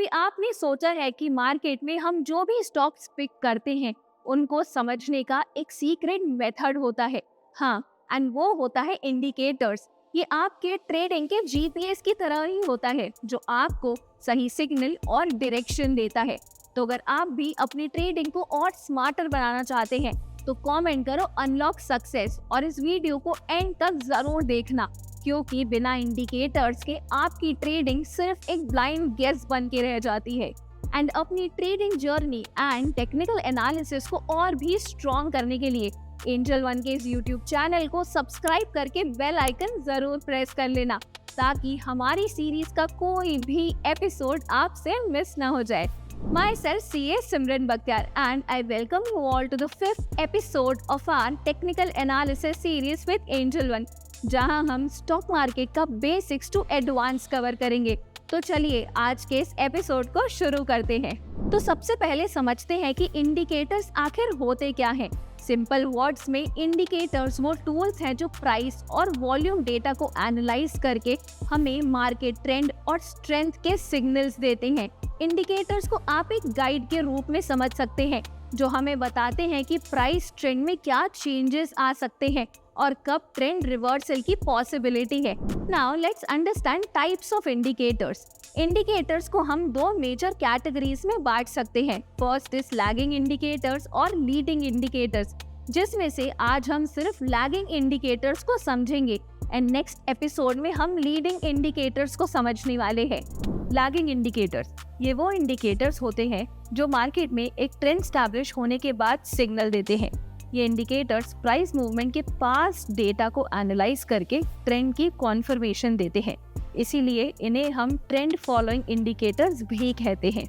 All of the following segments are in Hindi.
कभी आपने सोचा है कि मार्केट में हम जो भी स्टॉक्स पिक करते हैं उनको समझने का एक सीक्रेट मेथड होता है। हाँ, एंड वो होता है इंडिकेटर्स। ये आपके ट्रेडिंग के जीपीएस की तरह ही होता है जो आपको सही सिग्नल और डायरेक्शन देता है। तो अगर आप भी अपनी ट्रेडिंग को और स्मार्टर बनाना चाहते हैं तो कमेंट करो अनलॉक सक्सेस और इस वीडियो को एंड तक जरूर देखना, क्योंकि बिना इंडिकेटर्स के आपकी ट्रेडिंग सिर्फ एक ब्लाइंड गेस बन के रह जाती है। एंड अपनी trading journey and technical analysis को और भी स्ट्रॉन्ग करने के लिए एंजल वन के इस यूट्यूब चैनल को सब्सक्राइब करके बेल आइकन जरूर प्रेस कर लेना, ताकि हमारी सीरीज का कोई भी एपिसोड आपसे मिस ना हो जाए। Myself CA Simran Bakhtiar and I welcome you all to the 5th episode of our technical analysis series with Angel One, जहां हम स्टॉक मार्केट का बेसिक्स टू एडवांस कवर करेंगे। तो चलिए आज के इस एपिसोड को शुरू करते हैं। तो सबसे पहले समझते हैं कि इंडिकेटर्स आखिर होते क्या हैं। सिंपल वर्ड्स में इंडिकेटर्स वो टूल्स हैं जो प्राइस और वॉल्यूम डेटा को एनालाइज करके हमें मार्केट ट्रेंड और स्ट्रेंथ के सिग्नल्स देते हैं। इंडिकेटर्स को आप एक गाइड के रूप में समझ सकते हैं जो हमें बताते हैं कि प्राइस ट्रेंड में क्या चेंजेस आ सकते हैं और कब ट्रेंड रिवर्सल की पॉसिबिलिटी है। Now let's understand types of indicators. Indicators को हम दो मेजर कैटेगरीज में बांट सकते हैं। फर्स्ट इज लैगिंग इंडिकेटर्स और लीडिंग इंडिकेटर्स, जिसमें से आज हम सिर्फ लैगिंग इंडिकेटर्स को समझेंगे एंड नेक्स्ट एपिसोड में हम लीडिंग इंडिकेटर्स को समझने वाले हैं। लैगिंग इंडिकेटर्स ये वो इंडिकेटर्स होते हैं जो मार्केट में एक ट्रेंड स्टैब्लिश होने के बाद सिग्नल देते हैं। ये इंडिकेटर्स प्राइस मूवमेंट के पास्ट डेटा को एनालाइज करके ट्रेंड की कॉन्फर्मेशन देते हैं, इसीलिए इन्हें हम ट्रेंड फॉलोइंग इंडिकेटर्स भी कहते हैं।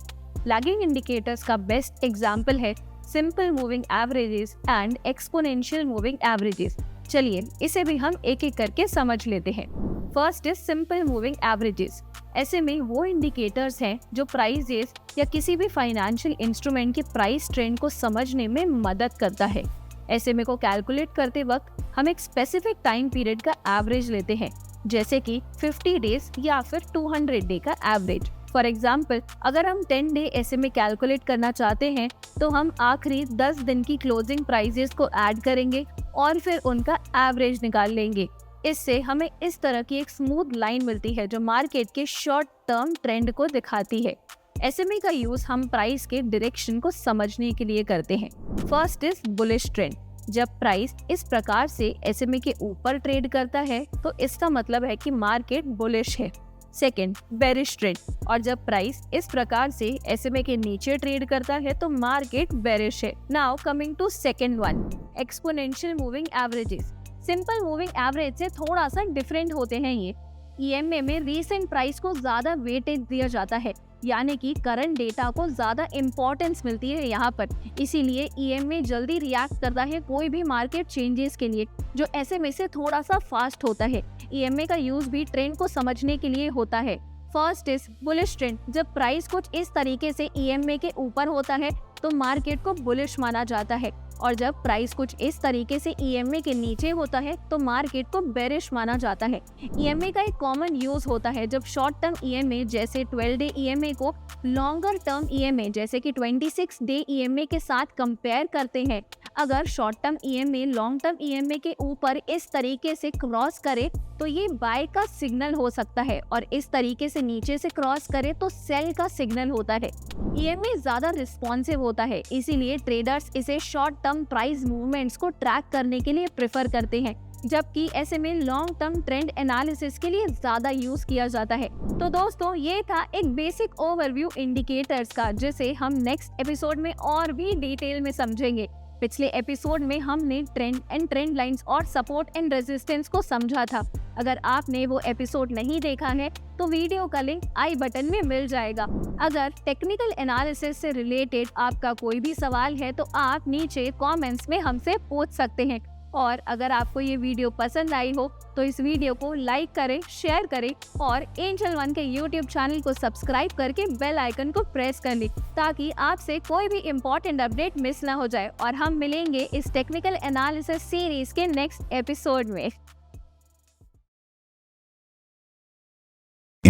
लैगिंग इंडिकेटर्स का बेस्ट एग्जांपल है simple moving averages and exponential moving averages. चलिए इसे भी हम एक एक करके समझ लेते हैं। First is simple moving averages. ऐसे में वो इंडिकेटर्स हैं जो प्राइसेस या किसी भी फाइनेंशियल इंस्ट्रूमेंट के प्राइस ट्रेंड को समझने में मदद करता है। ऐसे में को कैलकुलेट करते वक्त हम एक स्पेसिफिक टाइम पीरियड का एवरेज लेते हैं, जैसे कि 50 डेज या फिर 200 डे का एवरेज। फॉर एग्जाम्पल, अगर हम 10 डे ऐसे में कैलकुलेट करना चाहते हैं तो हम आखिरी 10 दिन की क्लोजिंग प्राइसेस को ऐड करेंगे और फिर उनका एवरेज निकाल लेंगे। इससे हमें इस तरह की एक स्मूथ लाइन मिलती है जो मार्केट के शॉर्ट टर्म ट्रेंड को दिखाती है। एसएमए का यूज हम प्राइस के डायरेक्शन को समझने के लिए करते हैं। First is bullish trend. जब प्राइस इस प्रकार से एसएमए के ऊपर ट्रेड करता है तो इसका मतलब है कि मार्केट बुलिश है। Second, bearish trend. और जब प्राइस इस प्रकार से एसएमए के नीचे ट्रेड करता है तो मार्केट बेरिश है। Now coming to second one, exponential moving averages. Simple moving average से थोड़ा सा डिफरेंट होते हैं ये। ईएमए में रीसेंट प्राइस को ज्यादा वेटेज दिया जाता है, यानी कि करंट डेटा को ज्यादा इम्पोर्टेंस मिलती है यहाँ पर, इसीलिए ईएमए जल्दी रिएक्ट करता है कोई भी मार्केट चेंजेस के लिए, जो एसएमए से थोड़ा सा फास्ट होता है। ईएमए का यूज भी ट्रेंड को समझने के लिए होता है। First is bullish trend. जब प्राइस कुछ इस तरीके से ईएमए के ऊपर होता है तो मार्केट को बुलिश माना जाता है, और जब प्राइस कुछ इस तरीके से ईएमए के नीचे होता है तो मार्केट को बेरिश माना जाता है। ईएमए का एक कॉमन यूज होता है जब शॉर्ट टर्म ईएमए जैसे 12 डे ईएमए को लॉन्गर टर्म ईएमए जैसे कि 26 डे ईएमए के साथ कंपेयर करते हैं। अगर short term EMA long term EMA के ऊपर इस तरीके से क्रॉस करे तो ये बाय का सिग्नल हो सकता है, और इस तरीके से नीचे से क्रॉस करे तो सेल का सिग्नल होता है। ईएमए ज्यादा रिस्पॉन्सिव होता है, इसीलिए ट्रेडर्स इसे शॉर्ट टर्म प्राइस मूवमेंट्स को ट्रैक करने के लिए प्रेफर करते हैं, जबकि SMA long term trend analysis के लिए ज्यादा यूज किया जाता है। तो दोस्तों ये था एक बेसिक ओवरव्यू इंडिकेटर्स का, जिसे हम नेक्स्ट एपिसोड में और भी डिटेल में समझेंगे। पिछले एपिसोड में हमने ट्रेंड एंड ट्रेंड लाइंस और सपोर्ट एंड रेजिस्टेंस को समझा था। अगर आपने वो एपिसोड नहीं देखा है तो वीडियो का लिंक आई बटन में मिल जाएगा। अगर टेक्निकल एनालिसिस से रिलेटेड आपका कोई भी सवाल है तो आप नीचे कमेंट्स में हमसे पूछ सकते हैं। और अगर आपको ये वीडियो पसंद आई हो तो इस वीडियो को लाइक करें, शेयर करें और एंजल वन के यूट्यूब चैनल को सब्सक्राइब करके बेल आइकन को प्रेस कर लें, ताकि आपसे कोई भी इम्पोर्टेंट अपडेट मिस ना हो जाए। और हम मिलेंगे इस टेक्निकल एनालिसिस सीरीज के नेक्स्ट एपिसोड में।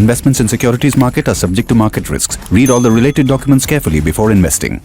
Investments in securities market are subject to market risks. Read all the related documents carefully before investing.